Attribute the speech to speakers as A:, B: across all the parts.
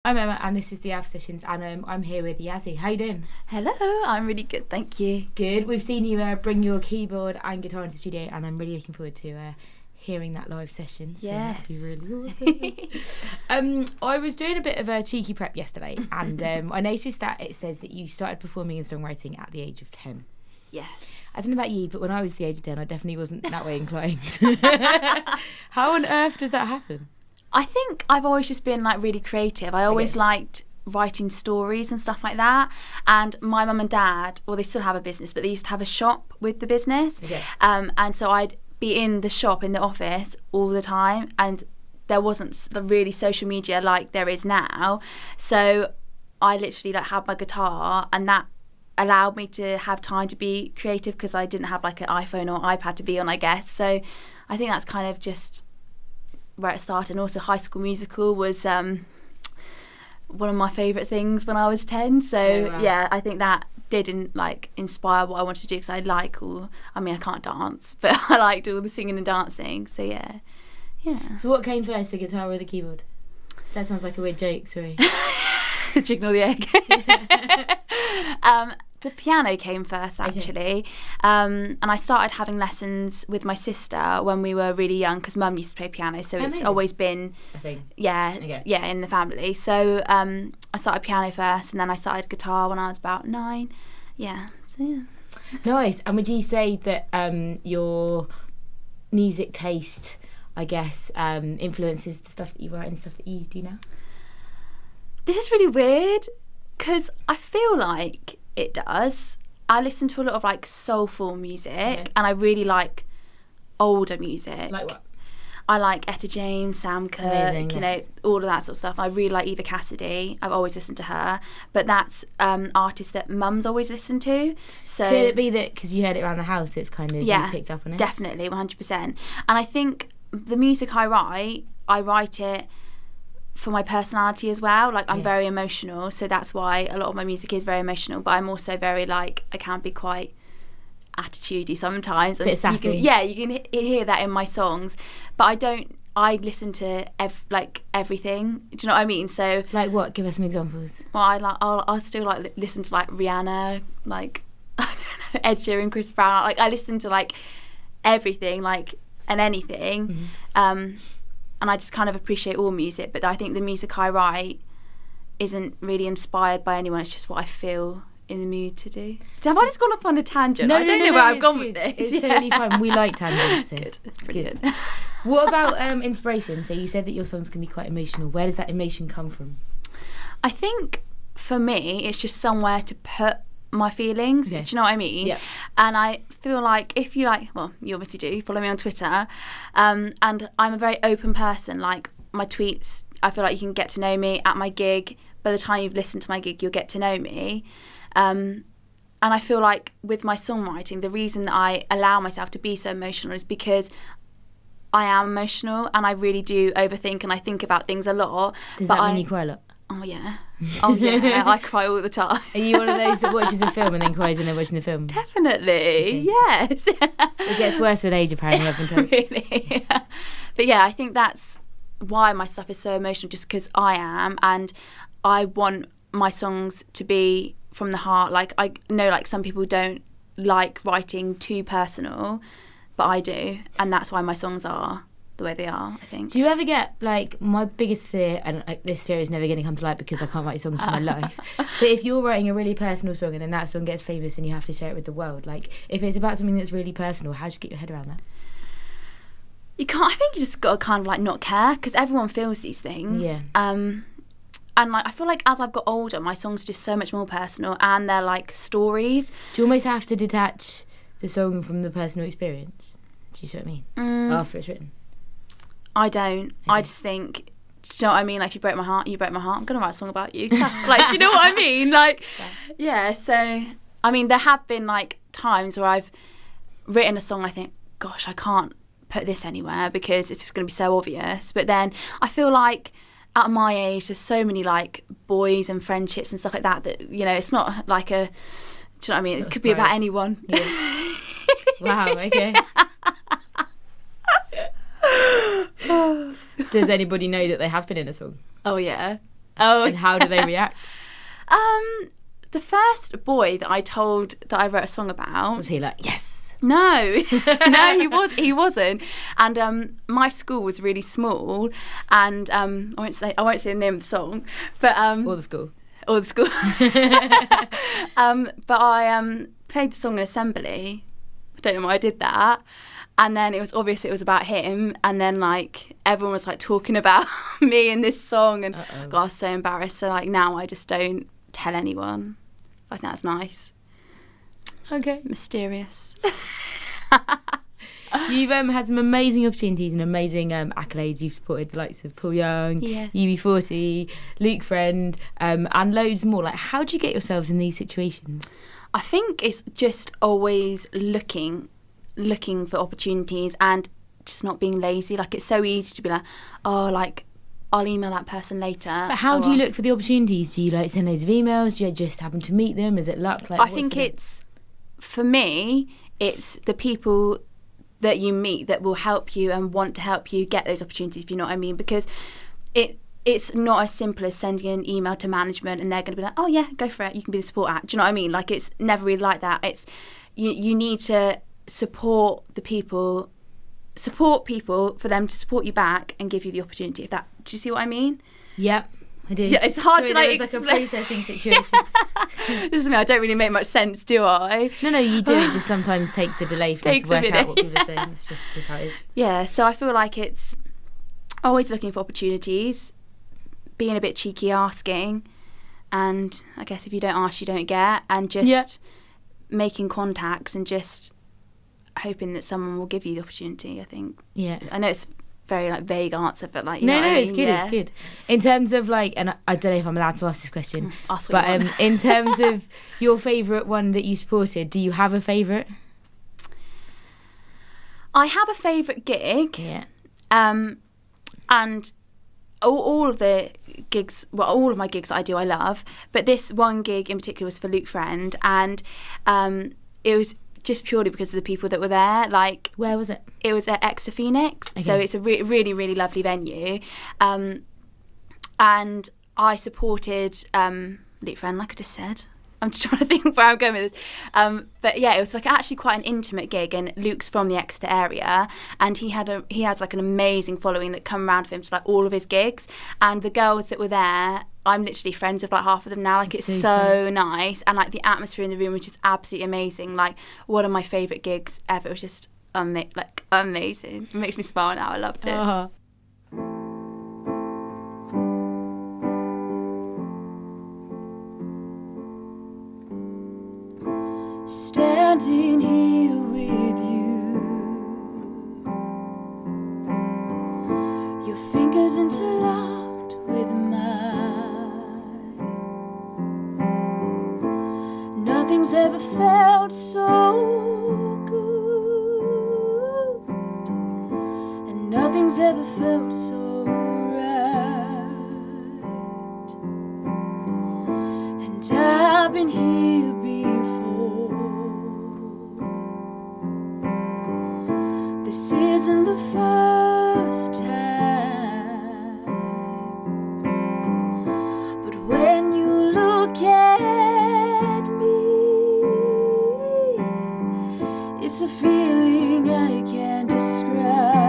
A: I'm Emma and this is the Av Sessions and I'm here with Yazzy. How you doing?
B: Hello, I'm really good, thank you.
A: Good. We've seen you bring your keyboard and guitar into the studio and I'm really looking forward to hearing that live session. So
B: yes.
A: That'd be really awesome. I was doing a bit of a cheeky prep yesterday and I noticed that it says that you started performing and songwriting at the age of 10.
B: Yes.
A: I don't know about you, but when I was the age of 10 I definitely wasn't that way inclined. How on earth does that happen?
B: I think I've always just been like really creative. I always liked writing stories and stuff like that. And my mum and dad, well, they still have a business, but they used to have a shop with the business.
A: Okay.
B: And so I'd be in the shop, in the office all the time. And there wasn't really social media like there is now. So I literally like had my guitar and that allowed me to have time to be creative because I didn't have like an iPhone or iPad to be on, I guess. So I think that's kind of just where it started. And also High School Musical was one of my favourite things when I was 10. So yeah, I think that did inspire what I wanted to do because I can't dance, but I liked all the singing and dancing. So yeah.
A: So what came first, the guitar or the keyboard? That sounds like a weird joke, sorry.
B: The chicken or the egg. The piano came first, actually. And I started having lessons with my sister when we were really young because Mum used to play piano, so it's always been
A: a thing.
B: Yeah, in the family. So I started piano first and then I started guitar when I was about 9. Yeah, so yeah.
A: Nice. And would you say that your music taste, I guess, influences the stuff that you write and the stuff that you do now?
B: This is really weird because I feel like it does. I listen to a lot of like soulful music and I really like older music.
A: Like what?
B: I like Etta James, Sam Cooke, you know, all of that sort of stuff. I really like Eva Cassidy. I've always listened to her. But that's artists that Mum's always listened to. So
A: could it be that because you heard it around the house, it's kind of you picked up on it?
B: Definitely, 100%. And I think the music I write it for my personality as well. Like I'm very emotional, so that's why a lot of my music is very emotional, but I'm also very like, I can be quite attitudey sometimes.
A: A bit sassy.
B: You can hear that in my songs, but I listen to everything. Do you know what I mean? So
A: like what? Give us some examples.
B: Well, I'll still like listen to like Rihanna, like I don't know, Ed Sheeran, Chris Brown. Like I listen to like everything, like and anything. And I just kind of appreciate all music, but I think the music I write isn't really inspired by anyone. It's just what I feel in the mood to do. Have I just gone off on a tangent? I don't know where I've gone with this.
A: It's totally fine. We like tangents.
B: Good.
A: It's good. What about inspiration? So you said that your songs can be quite emotional. Where does that emotion come from?
B: I think for me, it's just somewhere to put my feelings.
A: Yeah.
B: Do you know what I mean?
A: Yeah.
B: And I feel like if you you obviously do, follow me on Twitter, and I'm a very open person. Like my tweets, I feel like you can get to know me at my gig. By the time you've listened to my gig, you'll get to know me. And I feel like with my songwriting, the reason that I allow myself to be so emotional is because I am emotional and I really do overthink and I think about things a lot.
A: Does that mean you cry a lot?
B: Oh yeah, I cry all the time.
A: Are you one of those that watches a film and then cries when they're watching the film?
B: Definitely, yes.
A: It gets worse with age, apparently, I've been told.
B: Really? But yeah, I think that's why my stuff is so emotional, just because I am, and I want my songs to be from the heart. Like I know, like some people don't like writing too personal, but I do, and that's why my songs are the way they are, I think.
A: Do you ever get, like, my biggest fear, and this fear is never going to come to light because I can't write songs for my life, but if you're writing a really personal song and then that song gets famous and you have to share it with the world, like, if it's about something that's really personal, how do you get your head around that?
B: You can't, I think you just got to kind of, like, not care, because everyone feels these things.
A: Yeah.
B: And, like, I feel like as I've got older, my songs are just so much more personal, and they're, like, stories.
A: Do you almost have to detach the song from the personal experience? Do you see what I mean? After it's written?
B: I don't. Okay. I just think, do you know what I mean? Like, if you broke my heart, you broke my heart. I'm going to write a song about you. Like, do you know what I mean? Like, yeah, so, I mean, there have been, like, times where I've written a song and I think, gosh, I can't put this anywhere because it's just going to be so obvious. But then I feel like at my age, there's so many, like, boys and friendships and stuff like that, you know, it's not like a, do you know what I mean? It could be about anyone.
A: Yeah. Wow, okay. Does anybody know that they have been in a song?
B: Oh, yeah. Oh.
A: And how do they react?
B: The first boy that I told that I wrote a song about...
A: Was he like, yes?
B: No. No, he wasn't. And my school was really small, and I won't say the name of the song, but...
A: Or the school.
B: Or the school. But I played the song in assembly. I don't know why I did that. And then it was obvious it was about him. And then like everyone was like talking about me in this song, and God, I was so embarrassed. So like now I just don't tell anyone. I think that's nice.
A: Okay.
B: Mysterious.
A: You've had some amazing opportunities and amazing accolades. You've supported the likes of Paul Young, UB40, Luke Friend, and loads more. Like, how do you get yourselves in these situations?
B: I think it's just always looking for opportunities and just not being lazy. Like, it's so easy to be like, oh, like, I'll email that person later.
A: But how do you look for the opportunities? Do you like send loads of emails? Do you just happen to meet them? Is it luck? Like,
B: I think it's, for me, it's the people that you meet that will help you and want to help you get those opportunities, if you know what I mean. Because it's not as simple as sending an email to management and they're going to be like, oh yeah, go for it, you can be the support act. Do you know what I mean? Like, it's never really like that. It's you need to support people for them to support you back and give you the opportunity. Do you see what I mean?
A: Yep, I do.
B: Yeah, it's hard to like
A: explain. Like a processing situation.
B: This is me. I don't really make much sense, do I?
A: No, you do. It just sometimes takes a delay for you to work out what people are saying. It's just how it is.
B: Yeah, so I feel like it's always looking for opportunities, being a bit cheeky, asking, and I guess if you don't ask, you don't get, and just making contacts and just hoping that someone will give you the opportunity. I think. Yeah, I know it's very like vague answer, but like
A: no, it's good. Yeah. It's good. In terms of like, and I don't know if I'm allowed to ask this question, in terms of your favourite one that you supported, do you have a favourite?
B: I have a favourite gig.
A: Yeah.
B: And all of the gigs, well, all of my gigs that I do, I love. But this one gig in particular was for Luke Friend, and it was just purely because of the people that were there. Like,
A: where was it?
B: It was at Exeter Phoenix, so it's a really, really lovely venue. And I supported Luke Friend, like I just said. I'm just trying to think where I'm going with this. But yeah, it was like actually quite an intimate gig, and Luke's from the Exeter area, and he has like an amazing following that come around for him to like all of his gigs. And the girls that were there, I'm literally friends with like half of them now. Like, it's so nice, and like the atmosphere in the room was just absolutely amazing. Like, one of my favourite gigs ever. It was just amazing. It makes me smile now. I loved it.
A: Uh-huh.
C: Standing here with you, your fingers interlocked with mine. Nothing's ever felt so good, and nothing's ever felt so right. And I've been here before. This isn't the first time, but when you look at me, it's a feeling I can't describe.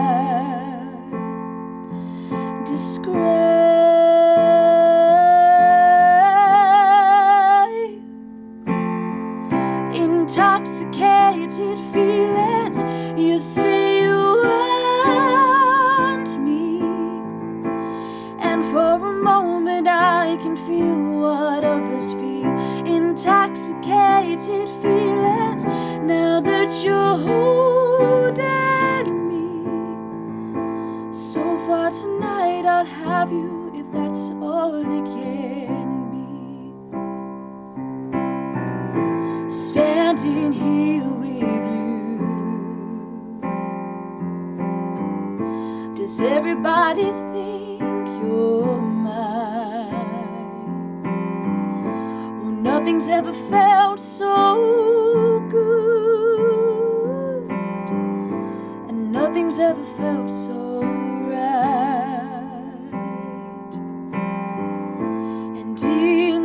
C: Intoxicated feelings, you say you want me, and for a moment I can feel what others feel. Intoxicated feelings, now that you're holding me. So far tonight I'll have you if that's all it can be. Standing here with you, does everybody think you're mine? Well, nothing's ever felt so good, and nothing's ever felt so right.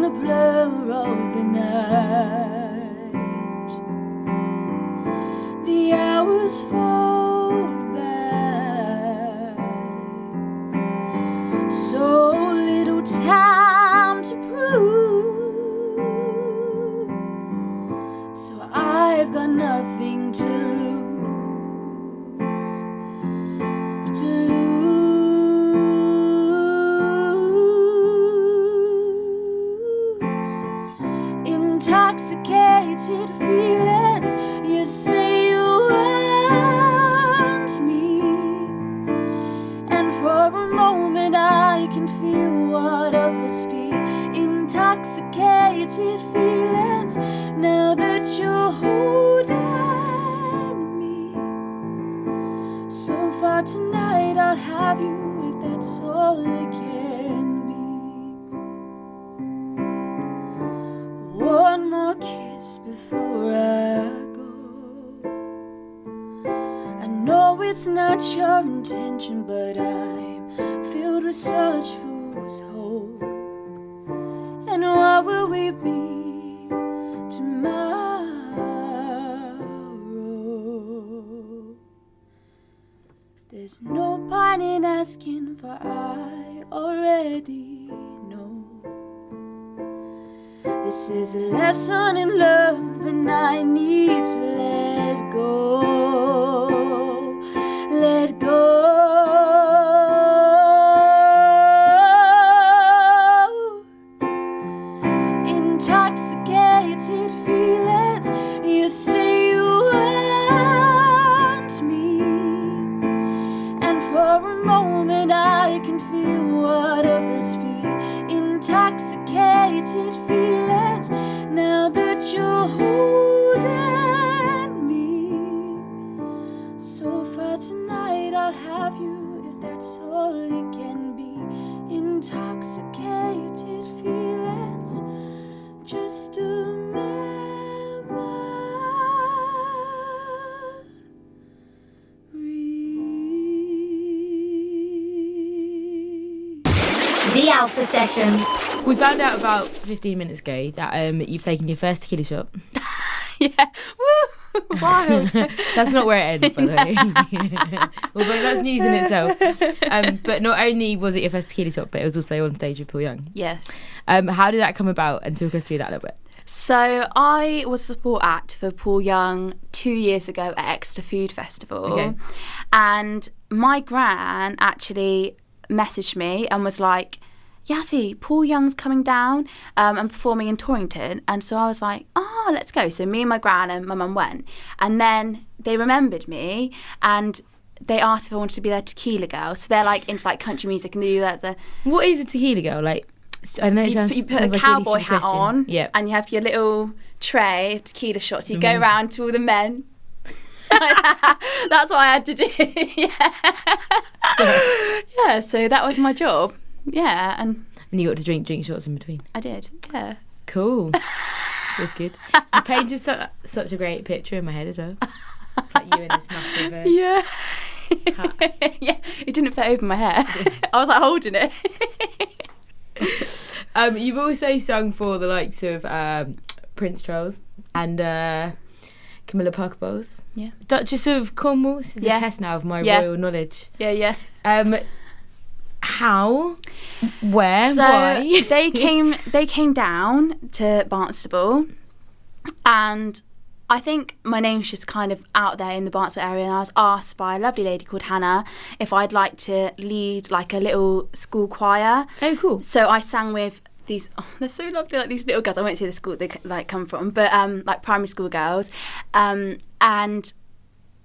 C: the blur of the night. The hours fall by, so little time to prove, so I've got nothing to lose, to lose. Intoxicated feelings, you say you want me, and for a moment I can feel what others feel. Intoxicated feelings, now that you're holding me. So far tonight I'll have you if that's all it can be. One more kiss before I go. I know it's not your intention, but I'm filled with such fool's hope. And what will we be tomorrow? There's no point in asking, for I already know. This is a lesson in love, and I need to let go. Let go. Intoxicated feelings, you say you want me, and for a moment I can feel what others feel. Intoxicated feelings, now that you're holding me. So far tonight I'll have you if that's all it can be. Intoxicated feelings, just a memory.
D: The Alpha Sessions.
A: We found out about 15 minutes ago that you've taken your first tequila shot.
B: Yeah. Woo! Wild.
A: That's not where it ends, by the way. Although that's news in itself. But not only was it your first tequila shot, but it was also on stage with Paul Young.
B: Yes.
A: How did that come about? And talk us through that a little bit.
B: So I was a support act for Paul Young 2 years ago at Exeter Food Festival.
A: Okay.
B: And my gran actually messaged me and was like, Yazzy, Paul Young's coming down and performing in Torrington. And so I was like, oh, let's go. So me and my gran and my mum went. And then they remembered me and they asked if I wanted to be their tequila girl. So they're like into like country music and they do that.
A: What is a tequila girl? Like, I know
B: You put a cowboy hat on,
A: yep,
B: and you have your little tray of tequila shots. You go around to all the men. That's what I had to do. Yeah. So that was my job. Yeah, and
A: you got to drink shots in between.
B: I did. Yeah.
A: Cool. That was good. You painted such a great picture in my head as well. Like you in this massive
B: Yeah.
A: hat.
B: Yeah. It didn't fit over my hair. I was like holding it.
A: You've also sung for the likes of Prince Charles and Camilla Parker Bowles.
B: Yeah.
A: Duchess of Cornwall. This is a test now of my royal knowledge.
B: Yeah.
A: How? Where?
B: So
A: why?
B: they came down to Barnstable, and I think my name's just kind of out there in the Barnstable area, and I was asked by a lovely lady called Hannah if I'd like to lead like a little school choir.
A: Oh, cool.
B: So I sang with these, they're so lovely, like these little girls. I won't say the school they like come from, but like primary school girls, and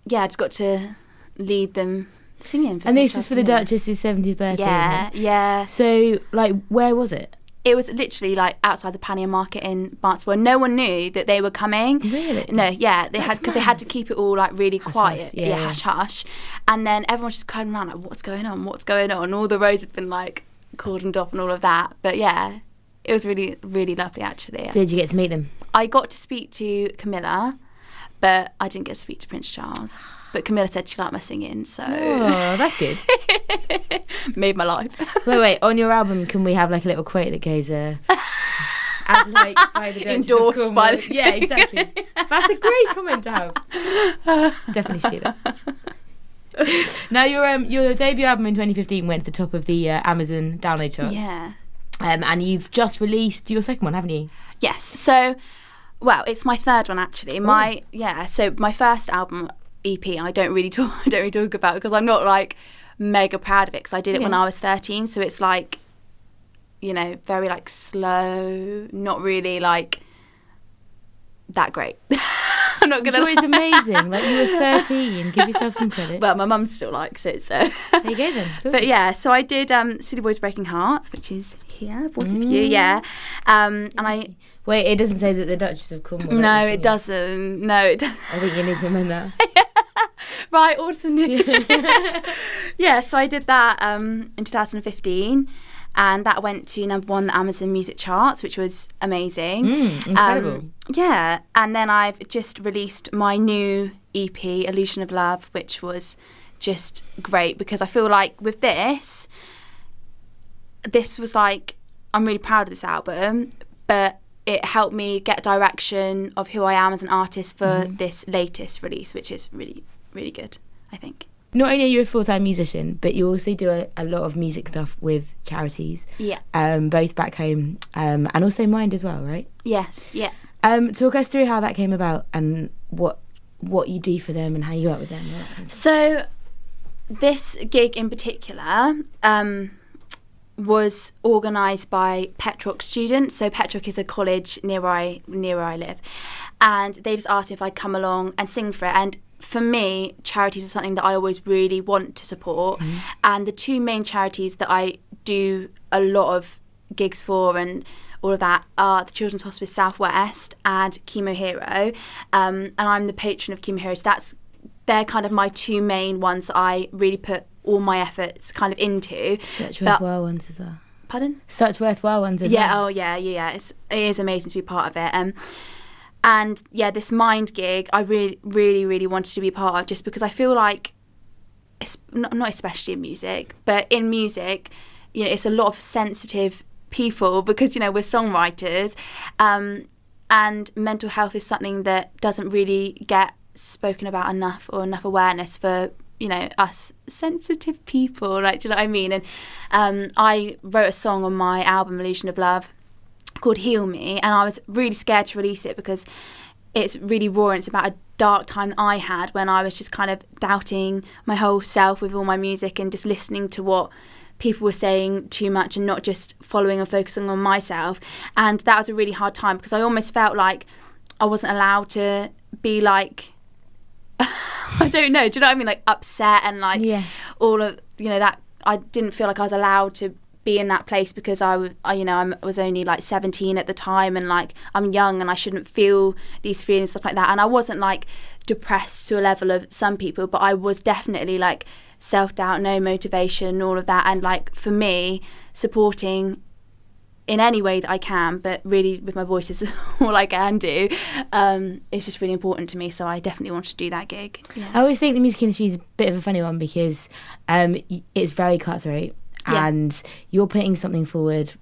B: yeah, I just got to lead them singing.
A: And this was for the Duchess's 70th birthday,
B: yeah,
A: isn't it?
B: yeah.
A: So, like, where was it?
B: It was literally like outside the Pannier Market in Barnstable. No one knew that they were coming.
A: Really?
B: No, yeah, they
A: That's
B: had because they had to keep it all like really quiet.
A: Hush, yeah.
B: Hush hush. And then everyone just came around like, what's going on? What's going on? All the roads had been like cordoned off and all of that. But yeah, it was really, really lovely actually.
A: Did you get to meet them?
B: I got to speak to Camilla, but I didn't get to speak to Prince Charles. But Camilla said she liked my singing, so
A: Oh, that's good.
B: made my life.
A: Wait, on your album, can we have like a little quote that goes, as like by the Duchess of
B: Endorsed
A: Cornwall.
B: by the...
A: Yeah, exactly. That's a great comment to have. Definitely steal that. Now your debut album in 2015 went to the top of the Amazon download charts.
B: Yeah.
A: And you've just released your second one, haven't you?
B: Yes. So, well, it's my third one actually. So my first album EP, I don't really talk about because I'm not like mega proud of it because I did it when I was 13. So it's like, you know, very like slow, not really like that great. I'm not gonna.
A: It's amazing. Like you were 13. Give yourself some credit.
B: Well, my mum still likes it, so.
A: There you go then.
B: But yeah, so I did Silly Boys Breaking Hearts, which is here. I bought it for you, yeah. And I.
A: Wait, it doesn't say that the Duchess of Cornwall.
B: No, it doesn't. No, it doesn't.
A: I think you need to amend that.
B: Right, awesome. Yeah, so I did that in 2015. And that went to number 1 on the Amazon Music charts, which was amazing.
A: Incredible.
B: Yeah, and then I've just released my new EP, Illusion of Love, which was just great because I feel like with this was like, I'm really proud of this album, but it helped me get direction of who I am as an artist for this latest release, which is really, really good, I think.
A: Not only are you a full-time musician, but you also do a lot of music stuff with charities.
B: Yeah.
A: Both back home and also Mind as well, right?
B: Yes, yeah.
A: Talk us through how that came about and what you do for them and how you work with them. And all that kind of stuff.
B: So this gig in particular was organised by Petrock students. So Petrock is a college near where I live. And they just asked me if I'd come along and sing for it. And for me, charities is something that I always really want to support. And the two main charities that I do a lot of gigs for and all of that are the Children's Hospice Southwest and Chemo Hero. And I'm the patron of Chemo Hero. So they're kind of my two main ones that I really put all my efforts kind of into.
A: Such worthwhile ones as well.
B: Pardon?
A: Such worthwhile ones as well.
B: Yeah, oh yeah. It is amazing to be part of it. And yeah, this Mind gig, I really, really, really wanted to be part of just because I feel like, it's not especially in music, but in music, you know, it's a lot of sensitive people because, you know, we're songwriters, and mental health is something that doesn't really get spoken about enough or enough awareness for, you know, us sensitive people, like, do you know what I mean? And I wrote a song on my album, Illusion of Love, called Heal Me, and I was really scared to release it because it's really raw and it's about a dark time that I had when I was just kind of doubting my whole self with all my music and just listening to what people were saying too much and not just following and focusing on myself. And that was a really hard time because I almost felt like I wasn't allowed to be like I don't know, do you know what I mean, like upset and like all of, you know, that I didn't feel like I was allowed to be in that place because I was only like 17 at the time and like I'm young and I shouldn't feel these feelings, stuff like that. And I wasn't like depressed to a level of some people, but I was definitely like self-doubt, no motivation, all of that. And like for me, supporting in any way that I can, but really with my voice is all I can do, it's just really important to me. So I definitely want to do that gig. Yeah.
A: I always think the music industry is a bit of a funny one because it's very cutthroat. And you're putting something forward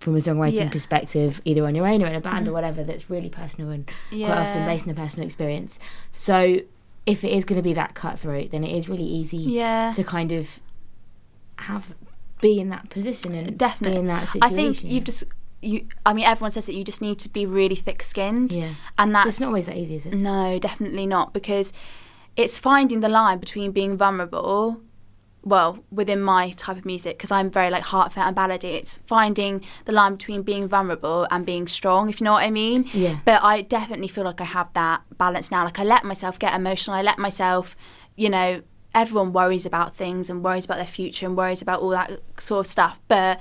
A: from a songwriting perspective, either on your own or in a band or whatever, that's really personal and quite often based on a personal experience. So if it is going to be that cutthroat, then it is really easy to kind of be in that position and be in that situation.
B: I think everyone says that you just need to be really thick-skinned. Yeah. And that's...
A: It's not always that easy, is it?
B: No, definitely not, because it's finding the line between being vulnerable, well, within my type of music, because I'm very like heartfelt and ballady, it's finding the line between being vulnerable and being strong, if you know what I mean. Yeah. But I definitely feel like I have that balance now. Like I let myself get emotional. I let myself, you know, everyone worries about things and worries about their future and worries about all that sort of stuff. But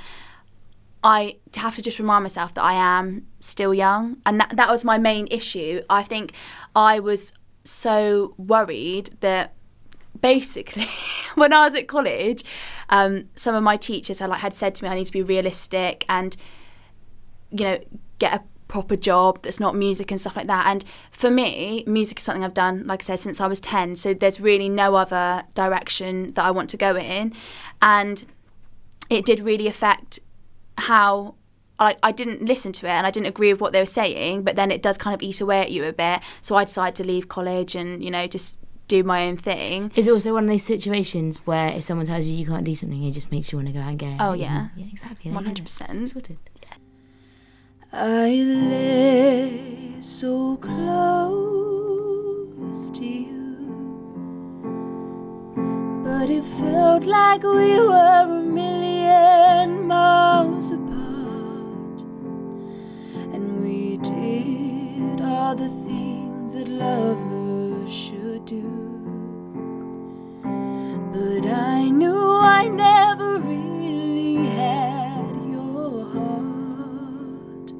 B: I have to just remind myself that I am still young. And that was my main issue. I think I was so worried that basically when I was at college, some of my teachers had said to me I need to be realistic and, you know, get a proper job that's not music and stuff like that. And for me, music is something I've done, like I said, since I was 10, so there's really no other direction that I want to go in. And it did really affect how I didn't listen to it and I didn't agree with what they were saying, but then it does kind of eat away at you a bit. So I decided to leave college and, you know, just do my own thing.
A: Is it also one of those situations where if someone tells you can't do something, it just makes you want to go and get it?
B: Oh, yeah.
A: Yeah, exactly.
B: 100%.
A: Sorted.
C: I lay so close to you, but it felt like we were a million miles apart, and we did all the things that lovers should do, but I knew I never really had your heart.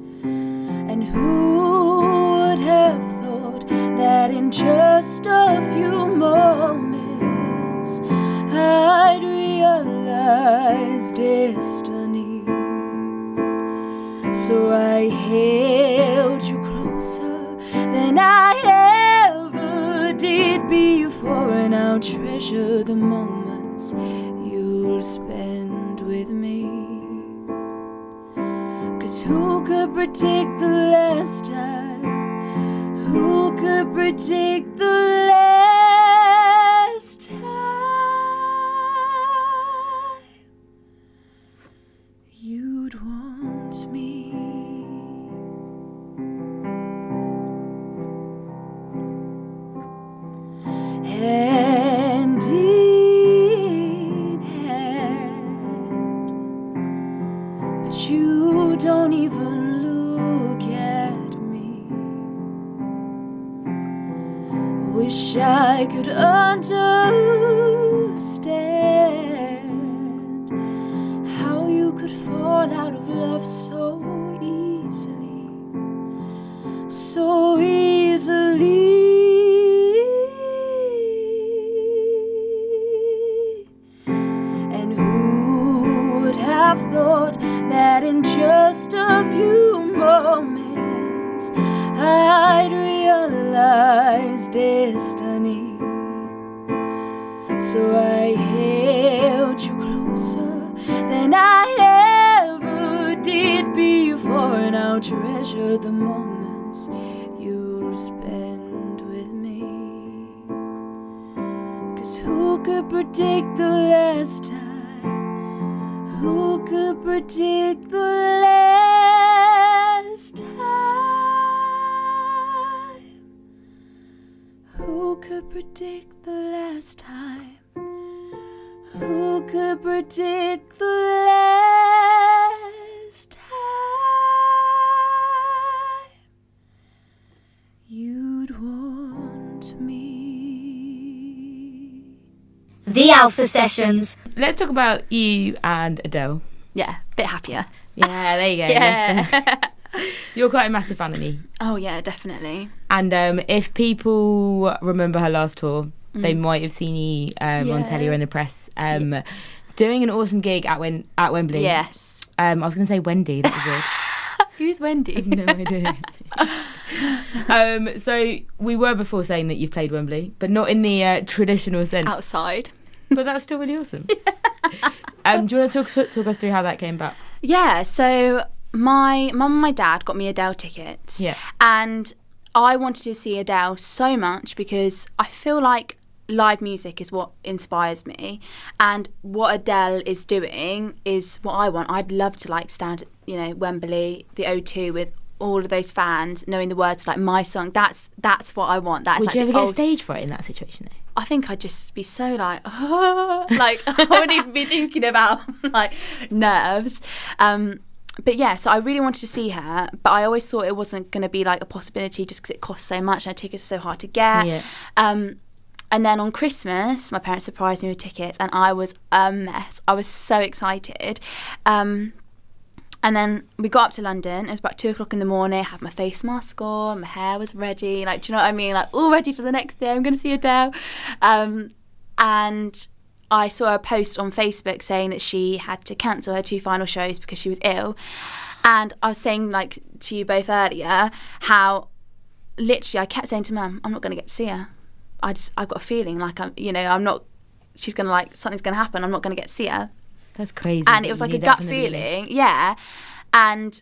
C: And who would have thought that in just a few moments I'd realize destiny? So I held you closer than I ever did before, and I'll treasure the moments you'll spend with me. 'Cause who could predict the last time? Who could predict the last time you'd want me? Hand in hand, but you don't even look at me. Wish I could understand how you could fall out of love so easily, so easily. And who would have thought that in just a few moments I'd realize destiny? So I held you closer than I ever did before, and I'll treasure the moments you'll spend with me. 'Cause who could predict the last time? Who could predict the last time? Who could predict the last time? Who could predict the last time you'd want me?
D: The Alpha Sessions.
A: Let's talk about you and Adele.
B: Yeah, a bit happier.
A: Yeah, there you go.
B: Yeah.
A: You're quite a massive fan of me.
B: Oh, yeah, definitely.
A: And if people remember her last tour, they might have seen you on telly or in the press doing an awesome gig at Wembley.
B: Yes.
A: I was going to say Wendy. That was weird.
B: Who's Wendy?
A: No idea. So we were before saying that you've played Wembley, but not in the traditional sense.
B: Outside.
A: But that's still really awesome. Do you want to talk us through how that came about?
B: Yeah, so my mum and my dad got me Adele tickets.
A: Yeah.
B: And I wanted to see Adele so much because I feel like live music is what inspires me, and what Adele is doing is what I want. I'd love to stand at, Wembley, the O2 with all of those fans, knowing the words to my song. That's what I want. That's
A: Would you ever get stage fright in that situation though?
B: I think I'd just be so I wouldn't even be thinking about nerves. But yeah, so I really wanted to see her, but I always thought it wasn't going to be a possibility just because it costs so much and tickets are so hard to get.
A: Yeah.
B: And then on Christmas, my parents surprised me with tickets, and I was a mess. I was so excited. And then we got up to London. It was about 2:00 in the morning. I had my face mask on, my hair was ready. Do you know what I mean? All ready for the next day. I'm going to see Adele. And I saw a post on Facebook saying that she had to cancel her 2 final shows because she was ill. And I was saying, to you both earlier, how literally I kept saying to Mum, I'm not going to get to see her. I've got a feeling I'm not, she's going to something's going to happen. I'm not going to get to see her.
A: That's crazy.
B: And it was a gut feeling. Yeah. And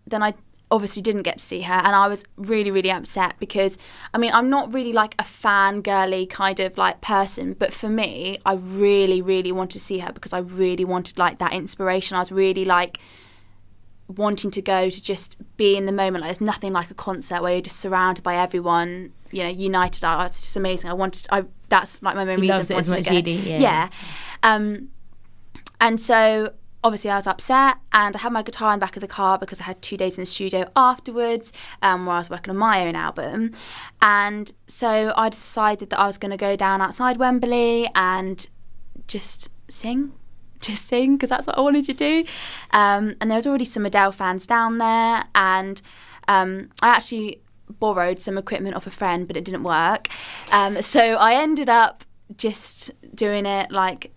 B: then I obviously didn't get to see her, and I was really, really upset because, I mean, I'm not really like a fangirly kind of like person, but for me, I really, really wanted to see her because I really wanted like that inspiration. I was really like wanting to go to just be in the moment. Like, there's nothing like a concert where you're just surrounded by everyone, you know, united. It's just amazing. That's like my main reason for wanting to go. Yeah. And so obviously I was upset, and I had my guitar in the back of the car because I had 2 days in the studio afterwards where I was working on my own album. And so I decided that I was going to go down outside Wembley and just sing because that's what I wanted to do. And there was already some Adele fans down there, and I actually borrowed some equipment off a friend, but it didn't work. So I ended up just doing it like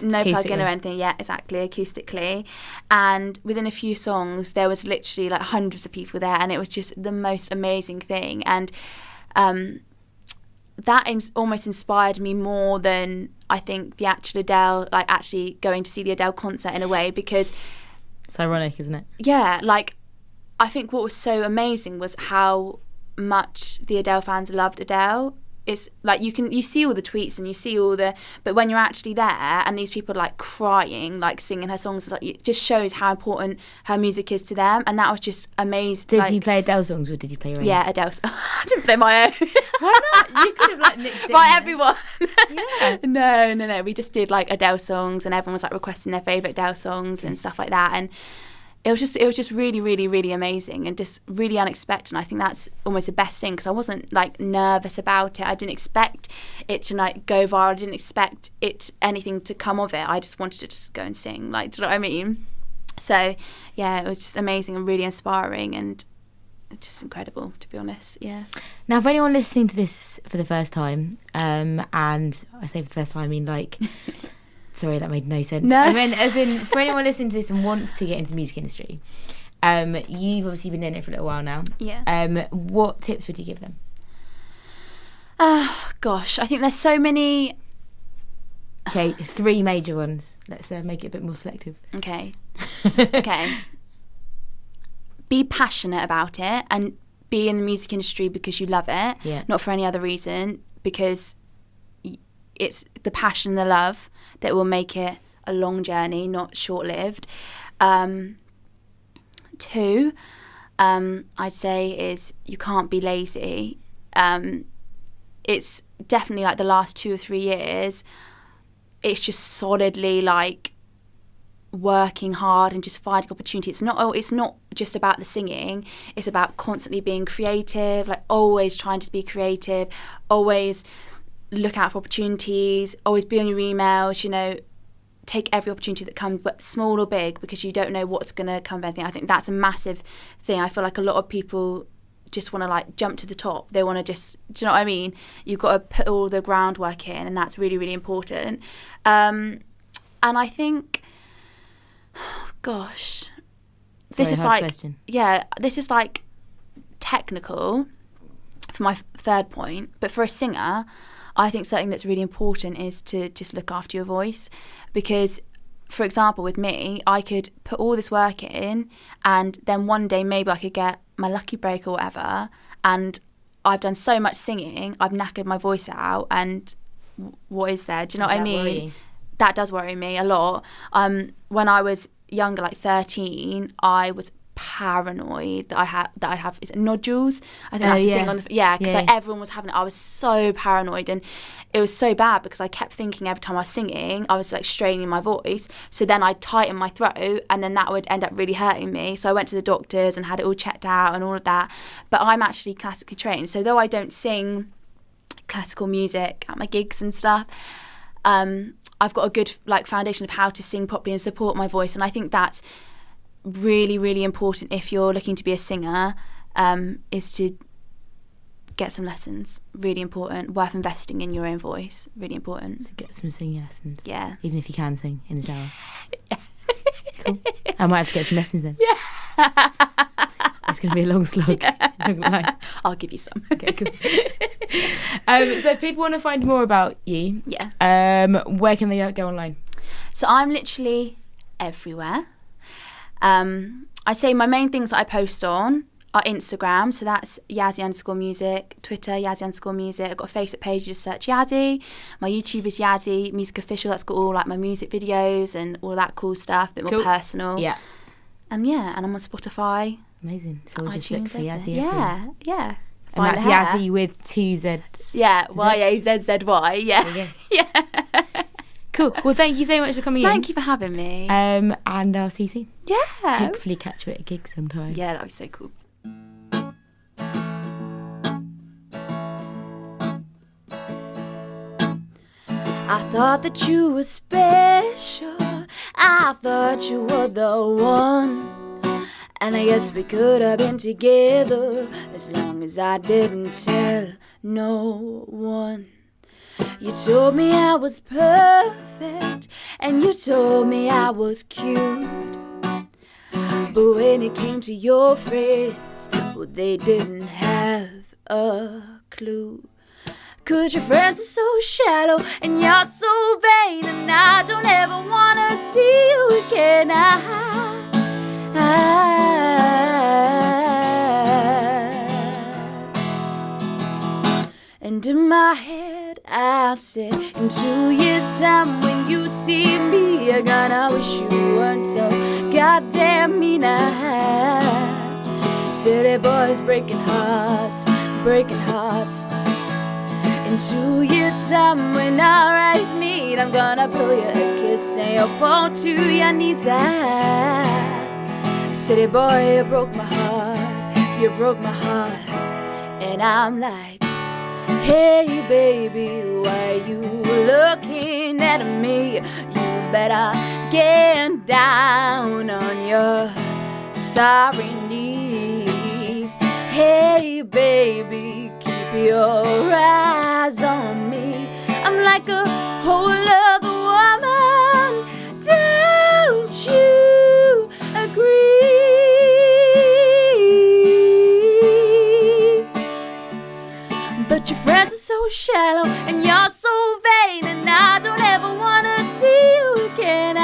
B: no plug-in or anything. Yeah, exactly, acoustically. And within a few songs there was literally like hundreds of people there, and it was just the most amazing thing. And that almost inspired me more than I think the actual Adele, like actually going to see the Adele concert in a way, because
A: it's ironic, isn't it?
B: Yeah, like I think what was so amazing was how much the Adele fans loved Adele. It's like you see all the tweets and you see but when you're actually there and these people are like crying, like singing her songs, it's like, it just shows how important her music is to them, and that was just amazing.
A: Did you play Adele songs or did you play your own?
B: Yeah, Adele. I didn't play my own.
A: Why not? You could have like mixed it.
B: Right, everyone.
A: Yeah.
B: No. We just did like Adele songs, and everyone was like requesting their favourite Adele songs and stuff like that, and it was just really, really, really amazing and just really unexpected. And I think that's almost the best thing, because I wasn't like nervous about it. I didn't expect it to like go viral. I didn't expect anything to come of it. I just wanted to just go and sing. Like, do you know what I mean? So yeah, it was just amazing and really inspiring and just incredible, to be honest. Yeah.
A: Now, for anyone listening to this for the first time, and I say for the first time, I mean like. Sorry, that made no sense.
B: No.
A: I mean, as in, for anyone listening to this and wants to get into the music industry, you've obviously been in it for a little while now.
B: Yeah.
A: What tips would you give them?
B: Gosh, I think there's so many.
A: Okay, 3 major ones. Let's make it a bit more selective.
B: Okay. Be passionate about it and be in the music industry because you love it, not for any other reason, because it's the passion and the love that will make it a long journey, not short-lived. 2, I'd say, is you can't be lazy. It's definitely like the last 2 or 3 years, it's just solidly like working hard and just finding opportunities. It's not just about the singing, it's about constantly being creative, like always trying to be creative, always look out for opportunities, always be on your emails, you know, take every opportunity that comes, but small or big, because you don't know what's going to come of anything. I think that's a massive thing. I feel like a lot of people just want to like jump to the top. They want to just, do you know what I mean? You've got to put all the groundwork in, and that's really, really important. And I think, gosh, this is like, this is like technical for my third point, but for a singer, I think something that's really important is to just look after your voice, because, for example, with me, I could put all this work in and then one day maybe I could get my lucky break or whatever, and I've done so much singing, I've knackered my voice out, and what is there? Do you know what I mean? That does worry me a lot. When I was younger, like 13, I was paranoid that I'd have is it nodules? I think that's the thing on the because like everyone was having it. I was so paranoid, and it was so bad because I kept thinking every time I was singing I was like straining my voice, so then I'd tighten my throat and then that would end up really hurting me. So I went to the doctors and had it all checked out and all of that. But I'm actually classically trained, so though I don't sing classical music at my gigs and stuff, I've got a good like foundation of how to sing properly and support my voice. And I think that's really, really important if you're looking to be a singer, is to get some lessons. Really important. Worth investing in your own voice. Really important.
A: So get some singing lessons.
B: Yeah.
A: Even if you can sing in the shower. Cool. I might have to get some lessons then.
B: Yeah.
A: It's going to be a long slog.
B: Yeah. I'll give you some.
A: Okay, cool. So if people want to find more about you, where can they go online?
B: So I'm literally everywhere. I say my main things that I post on are Instagram, so that's Yazzy_music, Twitter, Yazzy_music. I've got a Facebook page, you just search Yazzy. My YouTube is Yazzy Music Official, that's got all like my music videos and all that cool stuff, a bit more personal.
A: Yeah.
B: And I'm on Spotify.
A: Amazing. So we'll just
B: iTunes,
A: look for Yazzy.
B: Yeah.
A: And that's Yazzy with 2 Z's.
B: Yeah, Y-A-Z-Z-Y, yeah. Yeah.
A: Cool. Well, thank you so much for coming in.
B: Thank you for having me.
A: And I'll see you soon.
B: Yeah.
A: Hopefully catch you at a gig sometime.
B: Yeah, that was so cool.
C: I thought that you were special. I thought you were the one. And I guess we could have been together as long as I didn't tell no one. You told me I was perfect, and you told me I was cute. But when it came to your friends, well, they didn't have a clue. 'Cause your friends are so shallow and you're so vain, and I don't ever wanna see you again. And in my head I said, in 2 years' time when you see me, you're gonna wish you weren't so goddamn mean. Silly boys breaking hearts, breaking hearts. In 2 years' time when our eyes meet, I'm gonna blow you a kiss and you'll fall to your knees. Silly boy, you broke my heart, you broke my heart. And I'm like, hey baby, why you looking at me? You better get down on your sorry knees. Hey baby, keep your eyes on me. I'm like a whole other woman, don't you agree? But your friends are so shallow and you're so vain, and I don't ever wanna see you again.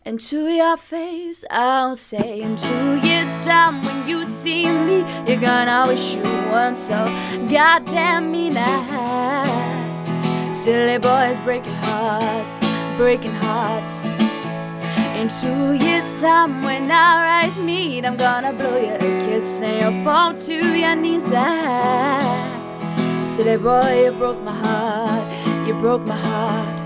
C: And to your face I'll say, in 2 years' time when you see me, you're gonna wish you weren't so goddamn mean. Silly boys breaking hearts, breaking hearts. In 2 years' time when our eyes meet, I'm gonna blow you a kiss and you'll fall to your knees. Silly boy, you broke my heart, you broke my heart.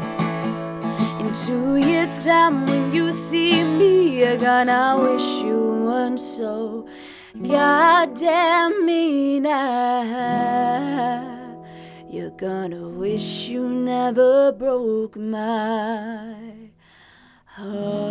C: In 2 years' time when you see me, you're gonna wish you weren't so goddamn mean. You're gonna wish you never broke my heart.